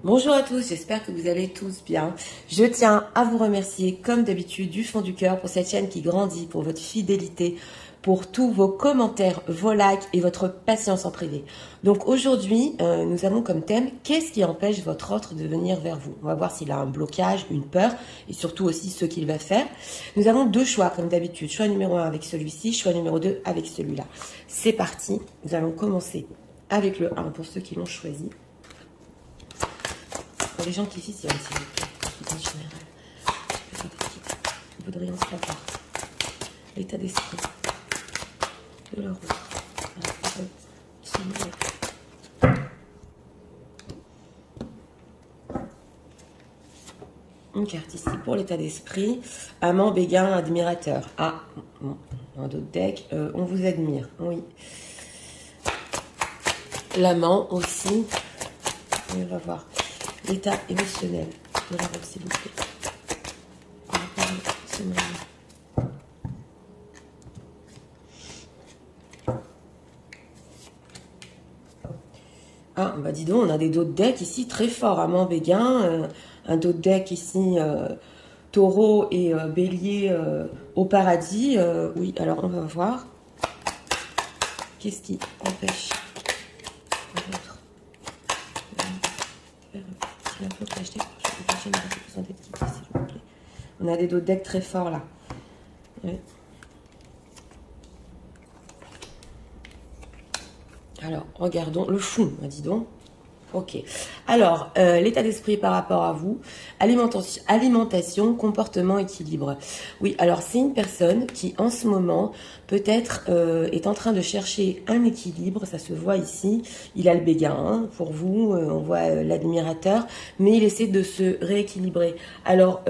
Bonjour à tous, j'espère que vous allez tous bien. Je tiens à vous remercier comme d'habitude du fond du cœur pour cette chaîne qui grandit, pour votre fidélité, pour tous vos commentaires, vos likes et votre patience en privé. Donc aujourd'hui, nous avons comme thème « Qu'est-ce qui empêche votre autre de venir vers vous ?» On va voir s'il a un blocage, une peur et surtout aussi ce qu'il va faire. Nous avons deux choix comme d'habitude, choix numéro 1 avec celui-ci, choix numéro 2 avec celui-là. C'est parti, nous allons commencer avec le 1 pour ceux qui l'ont choisi. Pour les gens qui s'y tiennent, s'il vous plaît, en général. Vous voudriez en savoir l'état d'esprit de leur autre. Une carte ici pour l'état d'esprit. Amant, béguin, admirateur. Ah, un autre deck. On vous admire, oui. L'amant aussi. On va voir. L'état émotionnel de la robe, s'il vous plaît. Ah, bah dis donc, on a des dos de deck ici très forts. Amant, béguin, un dos de deck ici, taureau et bélier au paradis. Oui, alors on va voir. Qu'est-ce qui empêche votre on a des dos de deck très forts là. Oui. Alors, regardons le fond, dis donc. Ok. Alors, l'état d'esprit par rapport à vous, alimentation, comportement, équilibre. Oui, alors c'est une personne qui en ce moment peut-être est en train de chercher un équilibre, ça se voit ici. Il a le béguin hein, pour vous, on voit l'admirateur, mais il essaie de se rééquilibrer. Alors,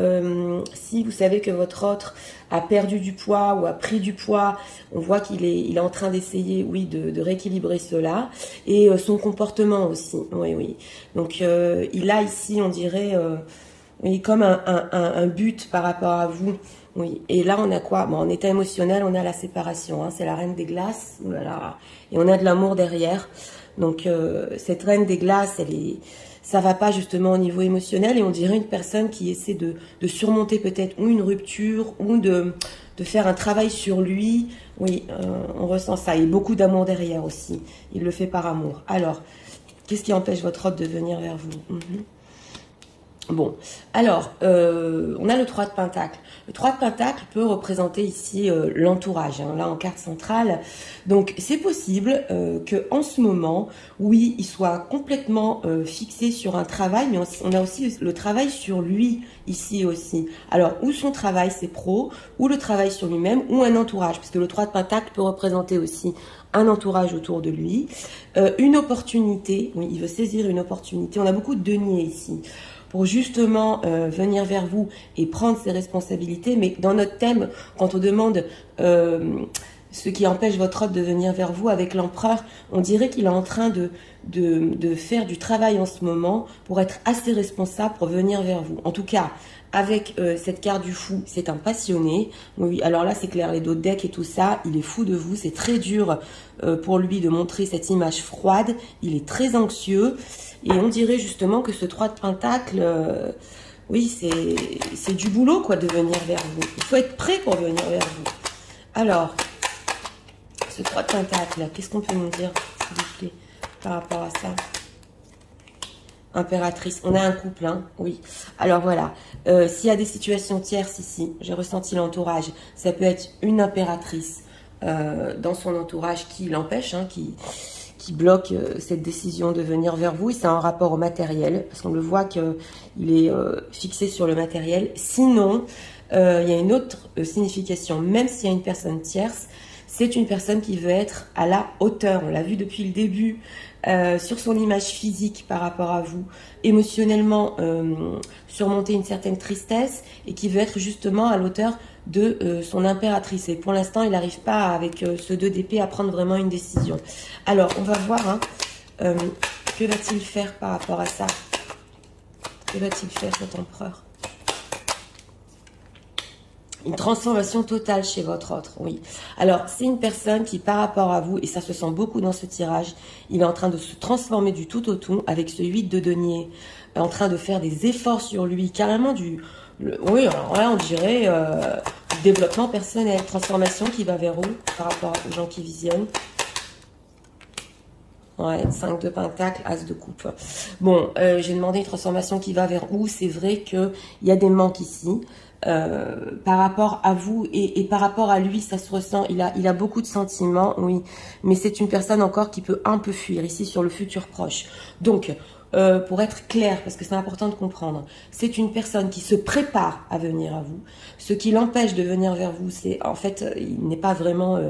si vous savez que votre autre a perdu du poids ou a pris du poids, on voit qu'il est en train d'essayer, oui, de rééquilibrer cela. Et son comportement aussi, oui. Donc, il a ici, on dirait, oui, comme un but par rapport à vous. Oui, et là, on a quoi? Bon, en état émotionnel, on a la séparation. Hein, c'est la reine des glaces. Voilà. Et on a de l'amour derrière. Donc, cette reine des glaces, ça va pas justement au niveau émotionnel. Et on dirait une personne qui essaie de surmonter peut-être ou une rupture ou de faire un travail sur lui. Oui, on ressent ça. Et beaucoup d'amour derrière aussi. Il le fait par amour. Alors, qu'est-ce qui empêche votre autre de venir vers vous? Bon, alors, on a le 3 de Pentacle. Le 3 de Pentacle peut représenter ici l'entourage, hein, là en carte centrale. Donc, c'est possible que en ce moment, oui, il soit complètement fixé sur un travail, mais on a aussi le travail sur lui ici aussi. Alors, ou son travail, c'est pro, ou le travail sur lui-même, ou un entourage, parce que le 3 de Pentacle peut représenter aussi un entourage autour de lui. Une opportunité, oui, il veut saisir une opportunité. On a beaucoup de deniers ici pour justement venir vers vous et prendre ses responsabilités. Mais dans notre thème, quand on demande ce qui empêche votre autre de venir vers vous avec l'empereur, on dirait qu'il est en train de faire du travail en ce moment pour être assez responsable pour venir vers vous. En tout cas, avec cette carte du fou, c'est un passionné. Oui, alors là, c'est clair, les dos de deck et tout ça, il est fou de vous. C'est très dur pour lui de montrer cette image froide. Il est très anxieux. Et on dirait justement que ce 3 de Pentacle, oui, c'est du boulot, quoi, de venir vers vous. Il faut être prêt pour venir vers vous. Alors, ce 3 de Pentacle, qu'est-ce qu'on peut nous dire, s'il vous plaît, par rapport à ça? Impératrice, on a un couple, hein, oui. Alors voilà, s'il y a des situations tierces ici, j'ai ressenti l'entourage, ça peut être une impératrice dans son entourage qui l'empêche, hein, qui bloque cette décision de venir vers vous. Et c'est un rapport au matériel, parce qu'on le voit qu'il est fixé sur le matériel. Sinon, il y a une autre signification, même s'il y a une personne tierce, c'est une personne qui veut être à la hauteur. On l'a vu depuis le début, sur son image physique par rapport à vous, émotionnellement surmonter une certaine tristesse et qui veut être justement à l'auteur de son impératrice. Et pour l'instant, il n'arrive pas avec ce 2 d'épée à prendre vraiment une décision. Alors, on va voir, hein, que va-t-il faire par rapport à ça? Que va-t-il faire cet empereur? Une transformation totale chez votre autre, oui. Alors, c'est une personne qui, par rapport à vous, et ça se sent beaucoup dans ce tirage, il est en train de se transformer du tout au tout avec ce 8 de denier, en train de faire des efforts sur lui, carrément oui, alors là, on dirait du développement personnel, transformation qui va vers où par rapport aux gens qui visionnent. Ouais, 5 de pentacle, as de coupe. Bon, j'ai demandé une transformation qui va vers où. C'est vrai qu'il y a des manques ici. Par rapport à vous et par rapport à lui, ça se ressent. Il a beaucoup de sentiments, oui. Mais c'est une personne encore qui peut un peu fuir ici sur le futur proche. Donc, pour être clair, parce que c'est important de comprendre, c'est une personne qui se prépare à venir à vous. Ce qui l'empêche de venir vers vous, c'est en fait, il n'est pas vraiment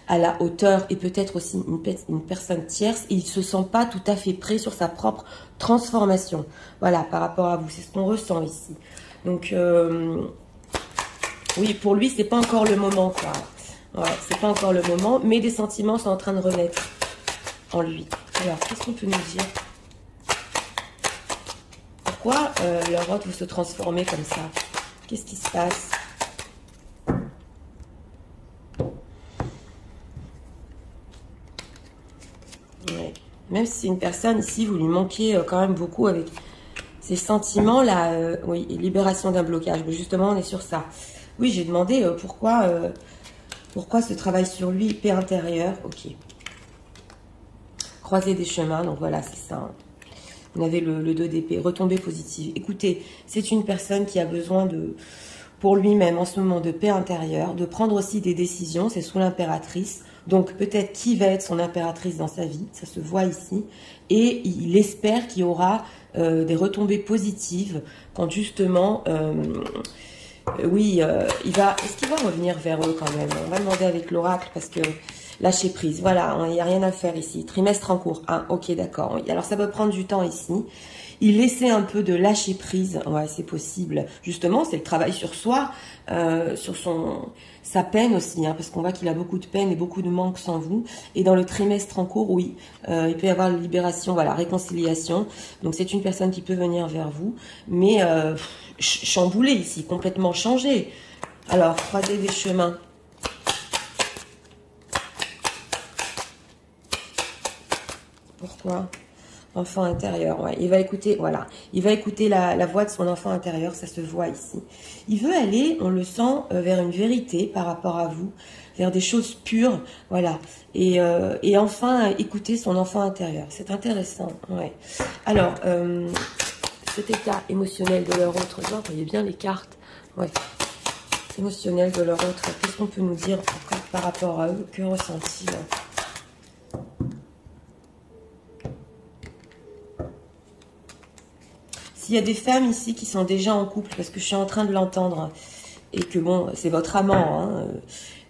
à la hauteur et peut-être aussi une personne tierce. Et il se sent pas tout à fait prêt sur sa propre transformation. Voilà, par rapport à vous, c'est ce qu'on ressent ici. Donc, oui, pour lui, c'est pas encore le moment, quoi. Ouais, c'est pas encore le moment, mais des sentiments sont en train de renaître en lui. Alors, qu'est-ce qu'on peut nous dire? Pourquoi leur autre vous se transformer comme ça? Qu'est-ce qui se passe? Ouais. Même si c'est une personne, ici, vous lui manquez quand même beaucoup avec ces sentiments-là. Oui, et libération d'un blocage. Mais justement, on est sur ça. Oui, j'ai demandé pourquoi ce travail sur lui, paix intérieure. Ok. Croiser des chemins, donc voilà, c'est ça. Hein. On avait le 2 d'épée, retombée positive. Écoutez, c'est une personne qui a besoin pour lui-même en ce moment de paix intérieure, de prendre aussi des décisions, c'est sous l'impératrice. Donc peut-être qui va être son impératrice dans sa vie, ça se voit ici. Et il espère qu'il y aura des retombées positives quand justement, oui, est-ce qu'il va revenir vers eux quand même? On va demander avec l'oracle parce que... Lâcher prise, voilà, il n'y a rien à faire ici. Trimestre en cours, ah, ok, d'accord. Alors ça peut prendre du temps ici. Il laissait un peu de lâcher prise, ouais, c'est possible. Justement, c'est le travail sur soi, sur sa peine aussi, hein, parce qu'on voit qu'il a beaucoup de peine et beaucoup de manque sans vous. Et dans le trimestre en cours, oui, il peut y avoir libération, voilà, réconciliation. Donc c'est une personne qui peut venir vers vous, mais chamboulée ici, complètement changée. Alors, croiser des chemins. Pourquoi? Enfant intérieur, ouais. Il va écouter, voilà. Il va écouter la voix de son enfant intérieur, ça se voit ici. Il veut aller, on le sent, vers une vérité par rapport à vous, vers des choses pures, voilà. Et enfin, écouter son enfant intérieur. C'est intéressant, ouais. Alors, cet état émotionnel de leur autre, vous voyez bien les cartes, ouais. Émotionnel de leur autre, qu'est-ce qu'on peut nous dire encore par rapport à eux? Que ressent-il? Il y a des femmes ici qui sont déjà en couple, parce que je suis en train de l'entendre, et que bon, c'est votre amant, hein,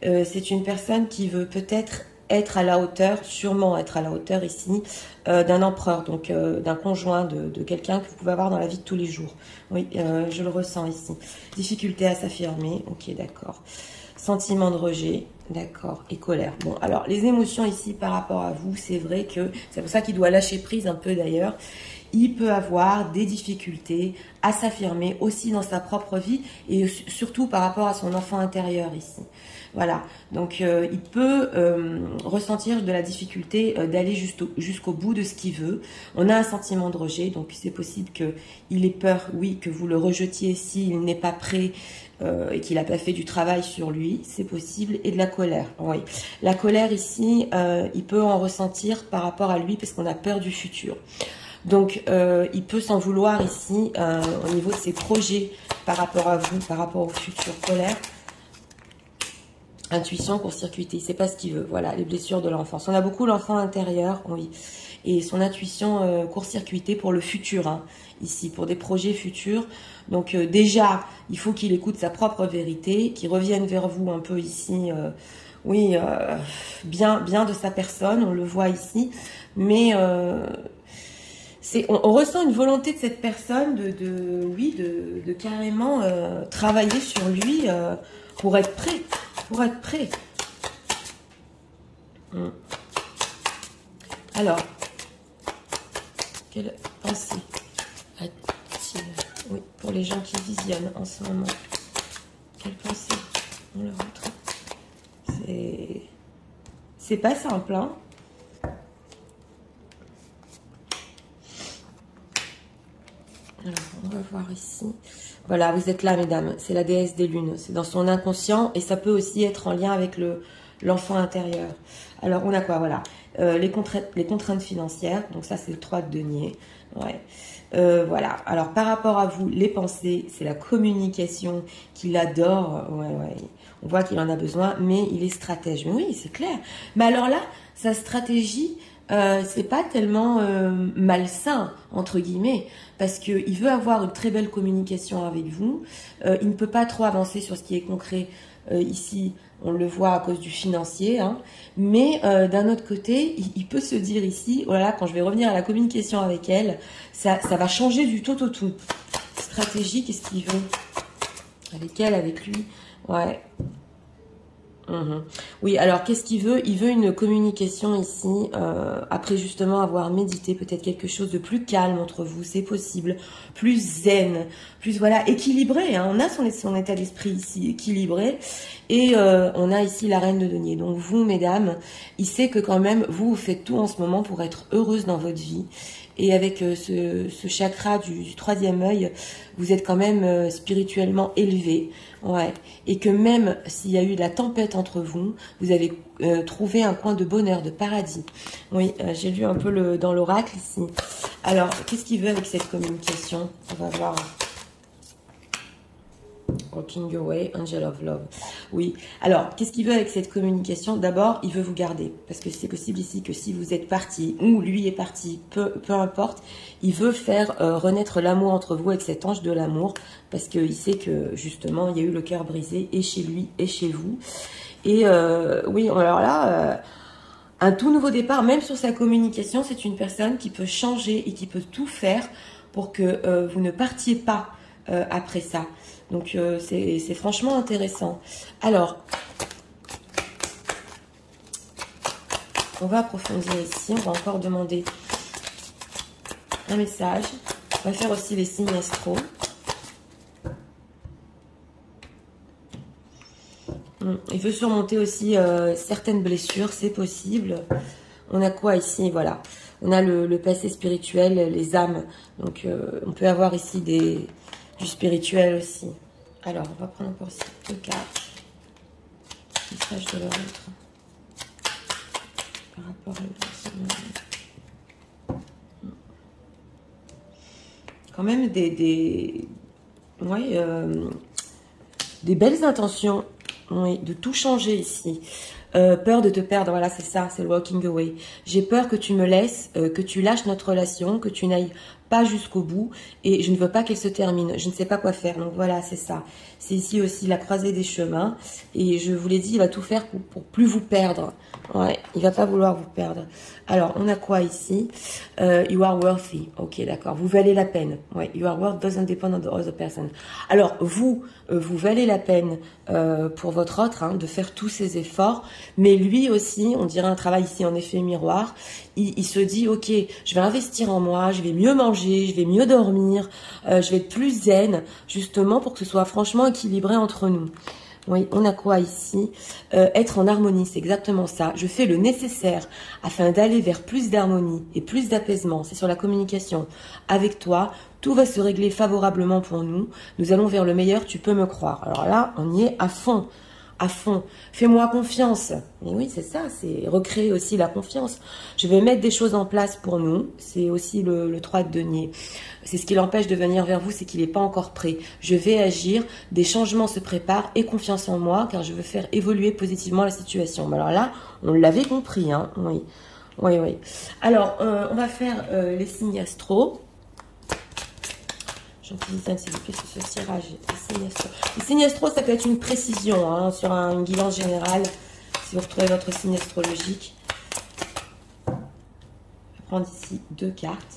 c'est une personne qui veut peut-être être à la hauteur, sûrement être à la hauteur ici, d'un empereur, donc d'un conjoint, de quelqu'un que vous pouvez avoir dans la vie de tous les jours. Oui, je le ressens ici. Difficulté à s'affirmer, ok, d'accord. Sentiment de rejet, d'accord, et colère. Bon, alors, les émotions ici par rapport à vous, c'est vrai que, c'est pour ça qu'il doit lâcher prise un peu d'ailleurs, il peut avoir des difficultés à s'affirmer aussi dans sa propre vie et surtout par rapport à son enfant intérieur ici. Voilà, donc il peut ressentir de la difficulté d'aller jusqu'au bout de ce qu'il veut. On a un sentiment de rejet, donc c'est possible qu'il ait peur, oui, que vous le rejetiez s'il n'est pas prêt et qu'il n'a pas fait du travail sur lui, c'est possible, et de la colère, oui. La colère ici, il peut en ressentir par rapport à lui parce qu'on a peur du futur. Donc, il peut s'en vouloir ici au niveau de ses projets par rapport à vous, par rapport au futur. Colère, intuition, court-circuité, il ne sait pas ce qu'il veut. Voilà, les blessures de l'enfance. On a beaucoup l'enfant intérieur, oui. Et son intuition court-circuitée pour le futur, hein, ici, pour des projets futurs. Donc, déjà, il faut qu'il écoute sa propre vérité, qu'il revienne vers vous un peu ici, oui, bien de sa personne, on le voit ici. Mais... on ressent une volonté de cette personne de carrément travailler sur lui pour être prêt. Pour être prêt. Alors, quelle pensée a-t-il? Oui, pour les gens qui visionnent en ce moment. Quelle pensée On le montre. C'est pas simple, hein. Alors, on va voir ici. Voilà, vous êtes là, mesdames. C'est la déesse des lunes. C'est dans son inconscient et ça peut aussi être en lien avec l'enfant intérieur. Alors, on a quoi? Voilà. Les contraintes financières. Donc, ça, c'est le 3 de denier. Ouais. Voilà. Alors, par rapport à vous, les pensées, c'est la communication qu'il adore. Ouais, ouais. On voit qu'il en a besoin, mais il est stratège. Mais oui, c'est clair. Mais alors là, sa stratégie, c'est pas tellement malsain, entre guillemets, parce qu'il veut avoir une très belle communication avec vous. Il ne peut pas trop avancer sur ce qui est concret ici. On le voit à cause du financier, hein. Mais d'un autre côté, il peut se dire ici, oh là là, quand je vais revenir à la communication avec elle, ça va changer du tout au tout. Stratégie, qu'est-ce qu'il veut? Avec elle, avec lui, ouais. Oui, alors qu'est-ce qu'il veut? Il veut une communication ici, après justement avoir médité, peut-être quelque chose de plus calme entre vous, c'est possible, plus zen, plus voilà, équilibré, hein. On a son état d'esprit ici équilibré, et on a ici la reine de denier. Donc vous, mesdames, il sait que quand même, vous faites tout en ce moment pour être heureuse dans votre vie. Et avec ce chakra du 3e œil, vous êtes quand même spirituellement élevé. Ouais. Et que même s'il y a eu de la tempête entre vous, vous avez trouvé un coin de bonheur, de paradis. Oui, j'ai lu un peu dans l'oracle ici. Alors, qu'est-ce qu'il veut avec cette communication? On va voir. Walking Away, Angel of Love. Oui. Alors, qu'est-ce qu'il veut avec cette communication? D'abord, il veut vous garder. Parce que c'est possible ici que si vous êtes parti ou lui est parti, peu importe, il veut faire renaître l'amour entre vous avec cet ange de l'amour. Parce qu'il sait que, justement, il y a eu le cœur brisé et chez lui et chez vous. Et oui, alors là, un tout nouveau départ, même sur sa communication, c'est une personne qui peut changer et qui peut tout faire pour que vous ne partiez pas après ça. Donc, c'est franchement intéressant. Alors, on va approfondir ici. On va encore demander un message. On va faire aussi les signes astro. Il veut surmonter aussi certaines blessures. C'est possible. On a quoi ici? Voilà. On a le passé spirituel, les âmes. Donc, on peut avoir ici du spirituel aussi. Alors, on va prendre encore ici 2 cartes. Message de l'autre. Par rapport à quand même des belles intentions, oui, de tout changer ici. Peur de te perdre, voilà, c'est ça, c'est le walking away. J'ai peur que tu me laisses, que tu lâches notre relation, que tu n'ailles pas jusqu'au bout, et je ne veux pas qu'elle se termine. Je ne sais pas quoi faire, donc voilà, c'est ça. C'est ici aussi la croisée des chemins, et je vous l'ai dit, il va tout faire pour plus vous perdre. Ouais, il va pas vouloir vous perdre. Alors, on a quoi ici? You are worthy. Ok, d'accord. Vous valez la peine. Ouais, your worth doesn't depend on the other person. Alors, vous valez la peine pour votre autre, hein, de faire tous ces efforts, mais lui aussi, on dirait un travail ici en effet miroir, il se dit, ok, je vais investir en moi, je vais mieux manger, je vais mieux dormir, je vais être plus zen, justement pour que ce soit franchement équilibré entre nous. Oui, on a quoi ici? Être en harmonie, c'est exactement ça. Je fais le nécessaire afin d'aller vers plus d'harmonie et plus d'apaisement. C'est sur la communication. Avec toi, tout va se régler favorablement pour nous. Nous allons vers le meilleur, tu peux me croire. Alors là, on y est à fond. À fond. Fais-moi confiance. Mais oui, c'est ça, c'est recréer aussi la confiance. Je vais mettre des choses en place pour nous. C'est aussi le 3 de denier. C'est ce qui l'empêche de venir vers vous, c'est qu'il n'est pas encore prêt. Je vais agir, des changements se préparent, aie confiance en moi, car je veux faire évoluer positivement la situation. Mais alors là, on l'avait compris, hein. Oui, oui, oui. Alors, on va faire les signes astro. J'utilise s'il vous plaît sur ce tirage. Les signes astro, ça peut être une précision, hein, sur une guidance générale, si vous retrouvez votre signe astrologique. Je vais prendre ici 2 cartes.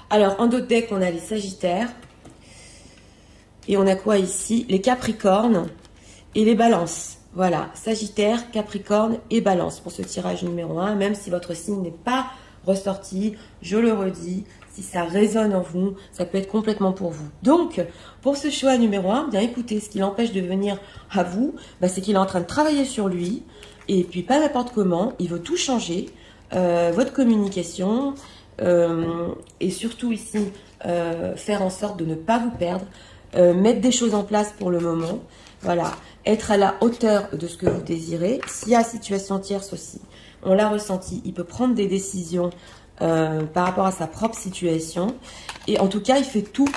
Alors, en d'autres decks, on a les Sagittaires. Et on a quoi ici? Les Capricornes et les Balances. Voilà, Sagittaire, Capricorne et Balance pour ce tirage numéro 1, même si votre signe n'est pas ressorti, je le redis. Si ça résonne en vous, ça peut être complètement pour vous. Donc, pour ce choix numéro 1, bien écoutez, ce qui l'empêche de venir à vous, c'est qu'il est en train de travailler sur lui. Et puis, pas n'importe comment, il veut tout changer. Votre communication et surtout ici, faire en sorte de ne pas vous perdre. Mettre des choses en place pour le moment. Voilà. Être à la hauteur de ce que vous désirez. S'il y a situation tierce aussi, on l'a ressenti, il peut prendre des décisions par rapport à sa propre situation. Et en tout cas, il fait tout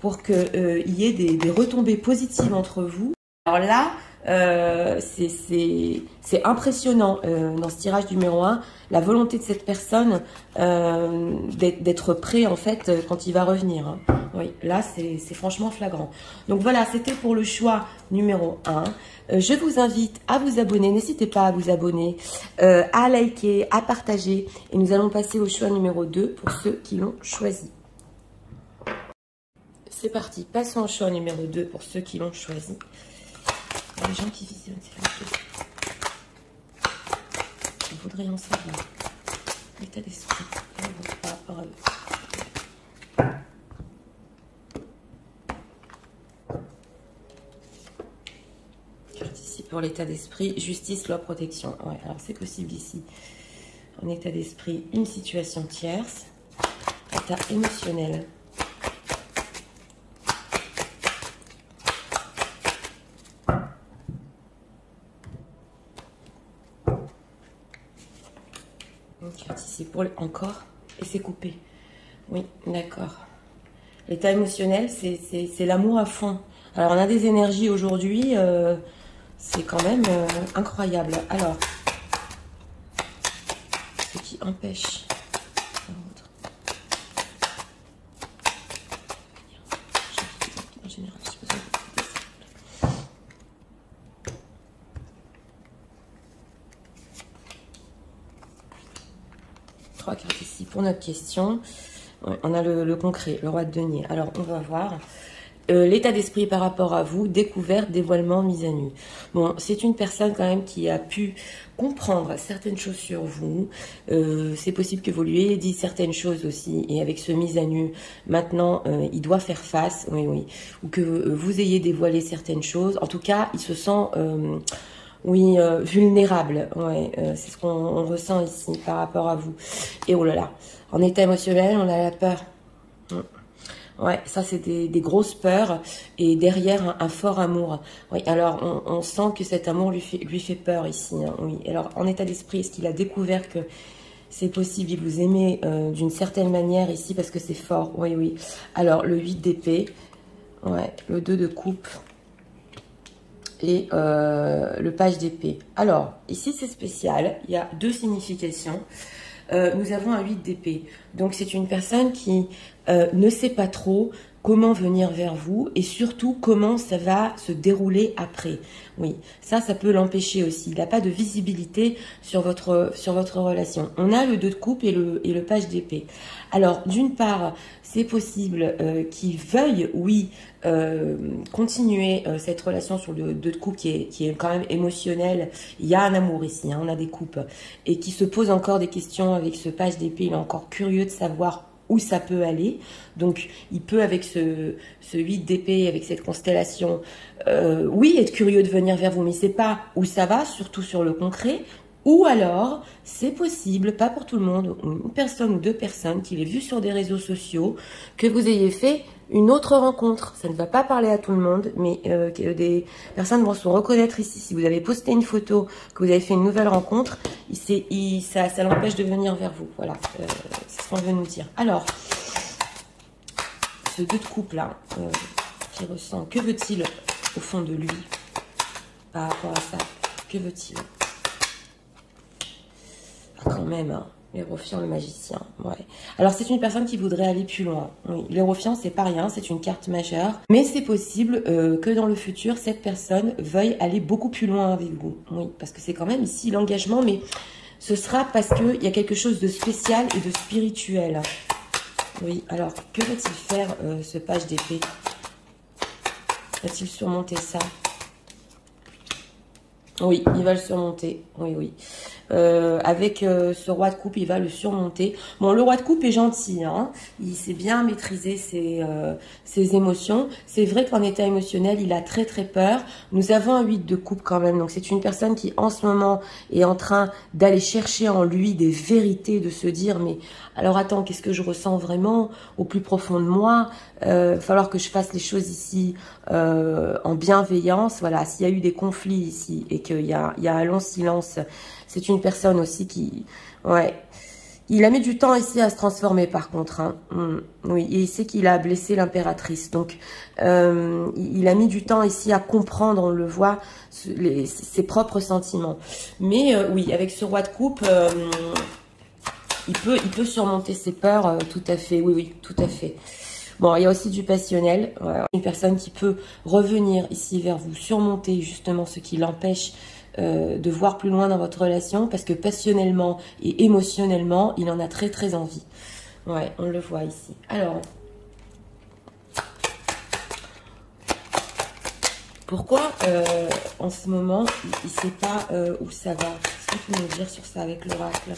pour qu'il y ait des retombées positives entre vous. Alors là, c'est impressionnant dans ce tirage numéro 1, la volonté de cette personne d'être prêt en fait quand il va revenir. Hein. Oui, là c'est franchement flagrant. Donc voilà, c'était pour le choix numéro 1. Je vous invite à vous abonner, n'hésitez pas à vous abonner, à liker, à partager. Et nous allons passer au choix numéro 2 pour ceux qui l'ont choisi. C'est parti, passons au choix numéro 2 pour ceux qui l'ont choisi. Les gens qui visionnent ces vidéos, je voudrais en savoir l'état d'esprit par rapport à eux. Carte ici pour l'état d'esprit, justice, loi, protection. Ouais, alors c'est possible ici. En état d'esprit, une situation tierce, état émotionnel. Ici pour encore et c'est coupé. Oui, d'accord. L'état émotionnel, c'est l'amour à fond. Alors on a des énergies aujourd'hui, c'est quand même incroyable. Alors, ce qui empêche en général, je sais pas si 3 cartes ici pour notre question. On a le concret, le roi de denier. Alors, on va voir. L'état d'esprit par rapport à vous, découverte, dévoilement, mise à nu. Bon, c'est une personne quand même qui a pu comprendre certaines choses sur vous. C'est possible que vous lui ayez dit certaines choses aussi. Et avec ce mise à nu, maintenant, il doit faire face. Oui, oui. Ou que vous ayez dévoilé certaines choses. En tout cas, il se sent... oui, vulnérable, ouais, c'est ce qu'on ressent ici par rapport à vous. Et oh là là, en état émotionnel, on a la peur. Ouais, ça c'est des grosses peurs et derrière un fort amour. Oui, alors on sent que cet amour lui fait peur ici. Hein, oui, alors en état d'esprit, est-ce qu'il a découvert que c'est possible, il vous aimait d'une certaine manière ici parce que c'est fort. Oui, oui. Alors le 8 d'épée, ouais, le 2 de coupe. Et le page d'épée. Alors, ici c'est spécial, il y a 2 significations. Nous avons un 8 d'épée. Donc c'est une personne qui ne sait pas trop comment venir vers vous et surtout comment ça va se dérouler après. Oui, ça peut l'empêcher aussi. Il n'a pas de visibilité sur votre relation. On a le 2 de coupe et le page d'épée. Alors, d'une part, c'est possible qu'il veuille, oui, continuer cette relation sur le 2 de coupe qui est quand même émotionnel. Il y a un amour ici, hein, on a des coupes. Et qui se pose encore des questions avec ce page d'épée. Il est encore curieux de savoir où ça peut aller. Donc, il peut, avec ce 8 d'épée, avec cette constellation, oui, être curieux de venir vers vous, mais c'est pas où ça va, surtout sur le concret. Ou alors, c'est possible, pas pour tout le monde, une personne ou 2 personnes qui l'aient vu sur des réseaux sociaux, que vous ayez fait une autre rencontre. Ça ne va pas parler à tout le monde, mais que des personnes vont se reconnaître ici. Si vous avez posté une photo, que vous avez fait une nouvelle rencontre, ça l'empêche de venir vers vous. Voilà, c'est ce qu'on veut nous dire. Alors, ce 2 de coupe là, qui ressent, que veut-il au fond de lui par rapport à ça? Que veut-il? Quand même, hein. L'Hérophant, le magicien. Ouais. Alors, c'est une personne qui voudrait aller plus loin. Oui. L'Hérophant, c'est pas rien, c'est une carte majeure. Mais c'est possible que dans le futur, cette personne veuille aller beaucoup plus loin avec vous. Oui, parce que c'est quand même ici l'engagement, mais ce sera parce qu'il y a quelque chose de spécial et de spirituel. Oui, alors, que va-t-il faire, ce page d'épée? Va-t-il surmonter ça? Oui, il va le surmonter. Oui, oui. avec ce roi de coupe, il va le surmonter. Bon, le roi de coupe est gentil, hein, il sait bien maîtriser ses émotions. C'est vrai qu'en état émotionnel, il a très très peur. Nous avons un 8 de coupe quand même, donc c'est une personne qui en ce moment est en train d'aller chercher en lui des vérités, de se dire mais alors attends, qu'est-ce que je ressens vraiment au plus profond de moi? Va falloir que je fasse les choses ici en bienveillance. Voilà, s'il y a eu des conflits ici et qu'il y a un long silence, c'est une personne aussi qui, ouais, il a mis du temps ici à se transformer par contre. Hein. Oui, et il sait qu'il a blessé l'impératrice. Donc, il a mis du temps ici à comprendre, on le voit, ses propres sentiments. Mais oui, avec ce roi de coupe, il peut surmonter ses peurs, tout à fait. Oui, oui, tout à fait. Bon, il y a aussi du passionnel. Une personne qui peut revenir ici vers vous, surmonter justement ce qui l'empêche de voir plus loin dans votre relation, parce que passionnellement et émotionnellement, il en a très très envie. Ouais, on le voit ici. Alors, pourquoi en ce moment, il ne sait pas où ça va? Qu'est-ce qu'on peut nous dire sur ça avec l'oracle?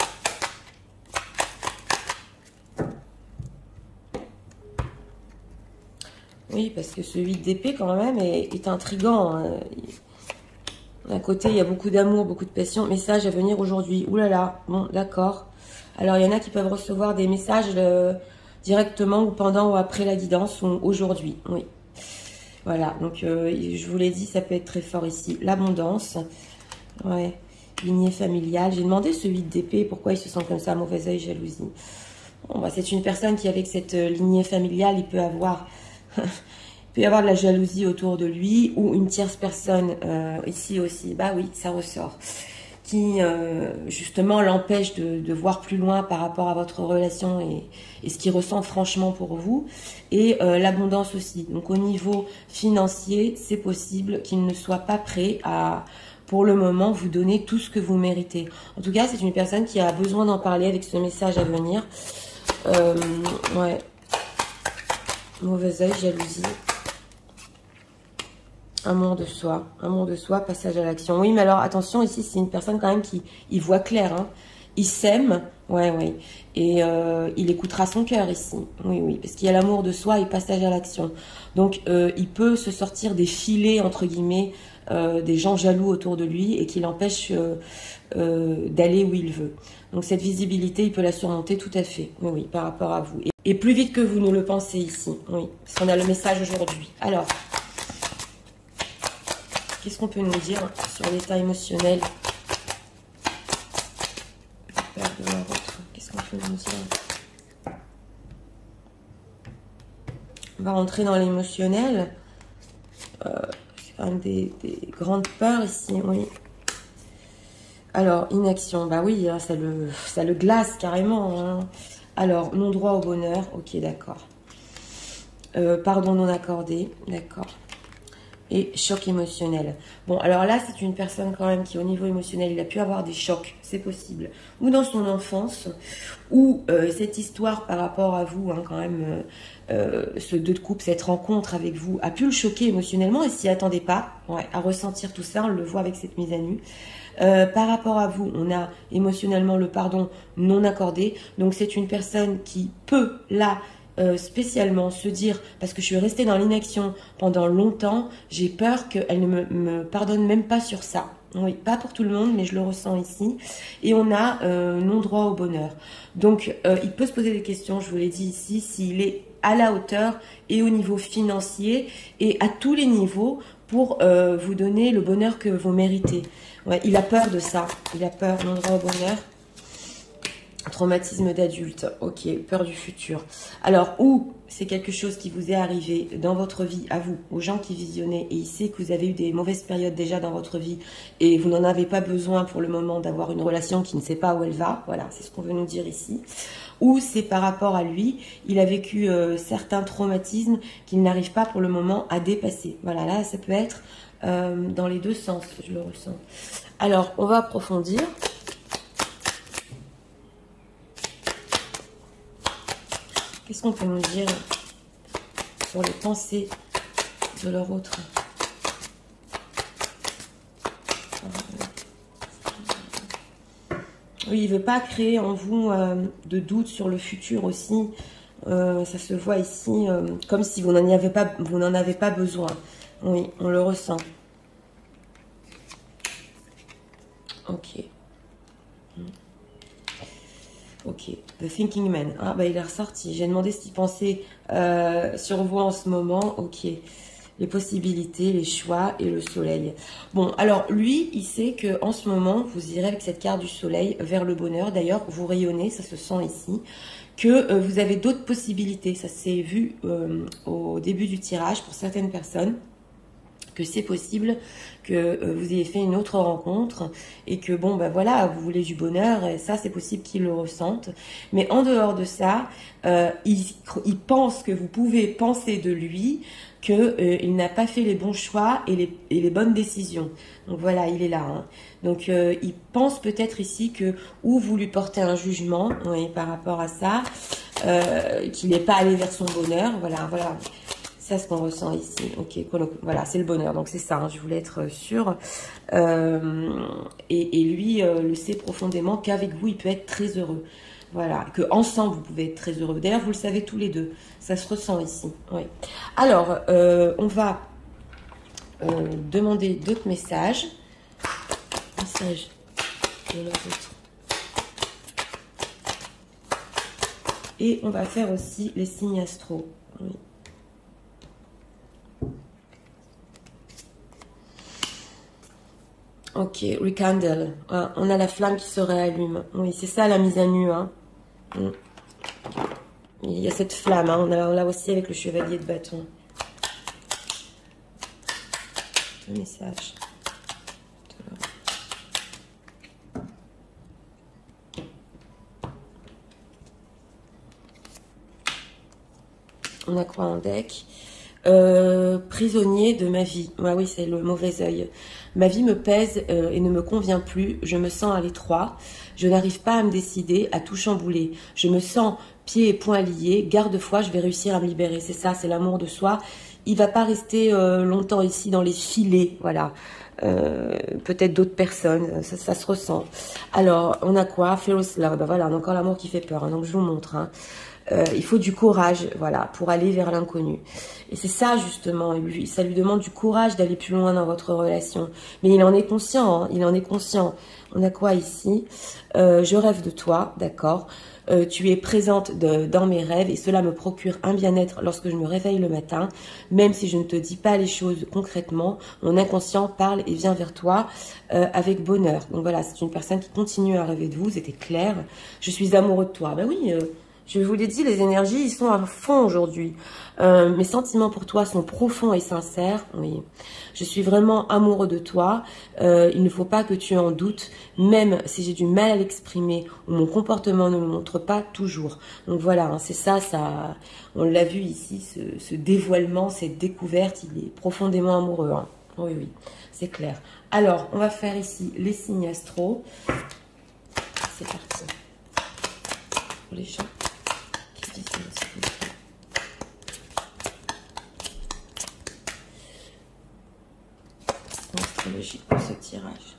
Oui, parce que ce 8 d'épée, quand même, est intriguant. Hein. D'un côté, il y a beaucoup d'amour, beaucoup de passion. Message à venir aujourd'hui. Ouh là là, bon, d'accord. Alors, il y en a qui peuvent recevoir des messages directement ou pendant ou après la guidance ou aujourd'hui. Oui. Voilà, donc je vous l'ai dit, ça peut être très fort ici. L'abondance. Ouais. Lignée familiale. J'ai demandé ce 8 d'épée, pourquoi il se sent comme ça, mauvais œil, jalousie. Bon, bah, c'est une personne qui, avec cette lignée familiale, il peut avoir... il peut y avoir de la jalousie autour de lui ou une tierce personne ici aussi, bah oui, ça ressort, qui justement l'empêche de voir plus loin par rapport à votre relation et ce qu'il ressent franchement pour vous. Et l'abondance aussi. Donc au niveau financier, c'est possible qu'il ne soit pas prêt à, pour le moment, vous donner tout ce que vous méritez. En tout cas, c'est une personne qui a besoin d'en parler avec ce message à venir. Ouais. Mauvais œil, jalousie. Amour de soi, passage à l'action. Oui, mais alors attention, ici, c'est une personne quand même qui il voit clair. Hein. Il s'aime, ouais, ouais. Et il écoutera son cœur ici. Oui, oui, parce qu'il y a l'amour de soi et passage à l'action. Donc, il peut se sortir des filets, entre guillemets, des gens jaloux autour de lui et qui l'empêchent d'aller où il veut. Donc, cette visibilité, il peut la surmonter tout à fait. Oui, oui, par rapport à vous. Et plus vite que vous ne le pensez ici. Oui, parce qu'on a le message aujourd'hui. Alors... qu'est-ce qu'on peut nous dire sur l'état émotionnel? Qu'est-ce qu'on peut nous dire? On va rentrer dans l'émotionnel. C'est quand même des grandes peurs ici, oui. Alors, inaction, bah oui, hein, ça le glace carrément. Hein. Alors, non-droit au bonheur, ok, d'accord. Pardon non accordé, d'accord. Et choc émotionnel. Bon, alors là, c'est une personne quand même qui, au niveau émotionnel, il a pu avoir des chocs, c'est possible. Ou dans son enfance, ou cette histoire par rapport à vous, hein, quand même, ce 2 de coupe, cette rencontre avec vous, a pu le choquer émotionnellement et s'y attendait pas, ouais, à ressentir tout ça, on le voit avec cette mise à nu. Par rapport à vous, on a émotionnellement le pardon non accordé. Donc, c'est une personne qui peut, là, spécialement se dire, parce que je suis restée dans l'inaction pendant longtemps, j'ai peur qu'elle ne me pardonne même pas sur ça. Oui, pas pour tout le monde, mais je le ressens ici. Et on a non-droit au bonheur. Donc, il peut se poser des questions, je vous l'ai dit ici, s'il est à la hauteur et au niveau financier et à tous les niveaux pour vous donner le bonheur que vous méritez. Ouais, il a peur de ça. Il a peur, non-droit au bonheur. Traumatisme d'adulte, ok, peur du futur. Alors, ou c'est quelque chose qui vous est arrivé dans votre vie, à vous, aux gens qui visionnaient, et il sait que vous avez eu des mauvaises périodes déjà dans votre vie, et vous n'en avez pas besoin pour le moment d'avoir une relation qui ne sait pas où elle va, voilà, c'est ce qu'on veut nous dire ici. Ou c'est par rapport à lui, il a vécu certains traumatismes qu'il n'arrive pas pour le moment à dépasser. Voilà, là, ça peut être dans les deux sens, je le ressens. Alors, on va approfondir. Qu'est-ce qu'on peut nous dire sur les pensées de leur autre? Oui, il veut pas créer en vous de doute sur le futur aussi. Ça se voit ici comme si vous n'en avez pas besoin. Oui, on le ressent. Ok. Ok. The Thinking Man. Ah, bah il est ressorti. J'ai demandé ce qu'il pensait sur vous en ce moment. Ok. Les possibilités, les choix et le soleil. Bon, alors lui, il sait que en ce moment, vous irez avec cette carte du soleil vers le bonheur. D'ailleurs, vous rayonnez, ça se sent ici, que vous avez d'autres possibilités. Ça s'est vu au début du tirage pour certaines personnes, que c'est possible que vous ayez fait une autre rencontre et que bon ben voilà, vous voulez du bonheur et ça c'est possible qu'ils le ressentent, mais en dehors de ça il pense que vous pouvez penser de lui que il n'a pas fait les bons choix et les bonnes décisions. Donc voilà, il est là hein. Donc il pense peut-être ici que ou vous lui portez un jugement oui, par rapport à ça, qu'il n'est pas allé vers son bonheur, voilà. C'est ce qu'on ressent ici. Ok, voilà, c'est le bonheur. Donc c'est ça, hein, je voulais être sûre. Et lui le sait profondément qu'avec vous, il peut être très heureux. Voilà, que ensemble vous pouvez être très heureux. D'ailleurs, vous le savez tous les deux. Ça se ressent ici. Oui. Alors, on va demander d'autres messages. Messages de l'autre. Et on va faire aussi les signes astro. Oui. Ok, rekindle. Ah, on a la flamme qui se réallume. Oui, c'est ça la mise à nu. Hein. Il y a cette flamme. Hein. On l'a aussi avec le chevalier de bâton. Le message. On a quoi en deck? Prisonnier de ma vie. Ah oui, c'est le mauvais œil. Ma vie me pèse et ne me convient plus. Je me sens à l'étroit. Je n'arrive pas à me décider, à tout chambouler. Je me sens pieds et poings liés. Garde-foi, je vais réussir à me libérer. C'est ça, c'est l'amour de soi. Il va pas rester longtemps ici dans les filets. Voilà. Peut-être d'autres personnes. Ça se ressent. Alors, on a quoi? Fearless love. Ben voilà, encore l'amour qui fait peur. Hein, donc, je vous montre. Hein. Il faut du courage, voilà, pour aller vers l'inconnu. Et c'est ça, justement, ça lui demande du courage d'aller plus loin dans votre relation. Mais il en est conscient, hein, il en est conscient. On a quoi ici? Je rêve de toi, d'accord. Tu es présente dans mes rêves et cela me procure un bien-être lorsque je me réveille le matin. Même si je ne te dis pas les choses concrètement, mon inconscient parle et vient vers toi avec bonheur. Donc voilà, c'est une personne qui continue à rêver de vous, c'était clair. Je suis amoureux de toi. Ben oui, je vous l'ai dit, les énergies, ils sont à fond aujourd'hui. Mes sentiments pour toi sont profonds et sincères. Oui, je suis vraiment amoureux de toi. Il ne faut pas que tu en doutes, même si j'ai du mal à l'exprimer ou mon comportement ne le montre pas toujours. Donc voilà, hein, c'est ça, on l'a vu ici, ce dévoilement, cette découverte, il est profondément amoureux. Hein. Oui, oui, c'est clair. Alors, on va faire ici les signes astro. C'est parti. Pour les chats. Astrologique pour ce tirage.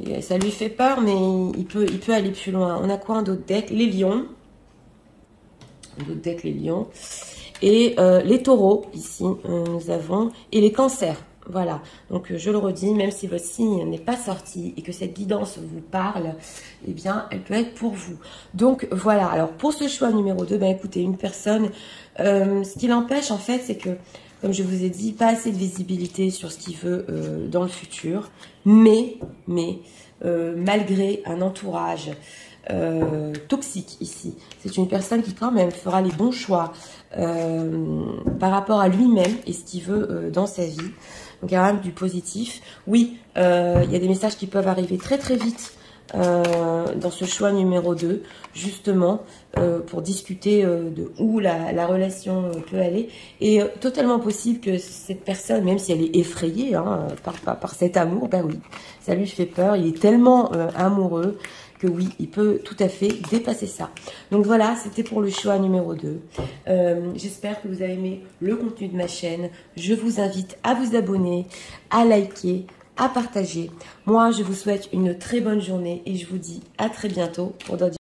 Et ça lui fait peur, mais il peut aller plus loin. On a quoi en d'autres decks? Les lions. D'autres decks, les lions. Et les taureaux, ici, nous avons. Et les cancers. Voilà, donc je le redis, même si votre signe n'est pas sorti et que cette guidance vous parle, eh bien, elle peut être pour vous. Donc voilà, alors pour ce choix numéro 2, ben écoutez, une personne, ce qui l'empêche en fait, c'est que, comme je vous ai dit, pas assez de visibilité sur ce qu'il veut dans le futur, mais malgré un entourage toxique ici, c'est une personne qui quand même fera les bons choix par rapport à lui-même et ce qu'il veut dans sa vie. Donc il y a même du positif. Oui, il y a des messages qui peuvent arriver très très vite dans ce choix numéro 2, justement, pour discuter de où la relation peut aller. Et totalement possible que cette personne, même si elle est effrayée hein, par cet amour, ben oui, ça lui fait peur. Il est tellement amoureux que oui, il peut tout à fait dépasser ça. Donc voilà, c'était pour le choix numéro 2. J'espère que vous avez aimé le contenu de ma chaîne. Je vous invite à vous abonner, à liker, à partager. Moi, je vous souhaite une très bonne journée et je vous dis à très bientôt pour d'autres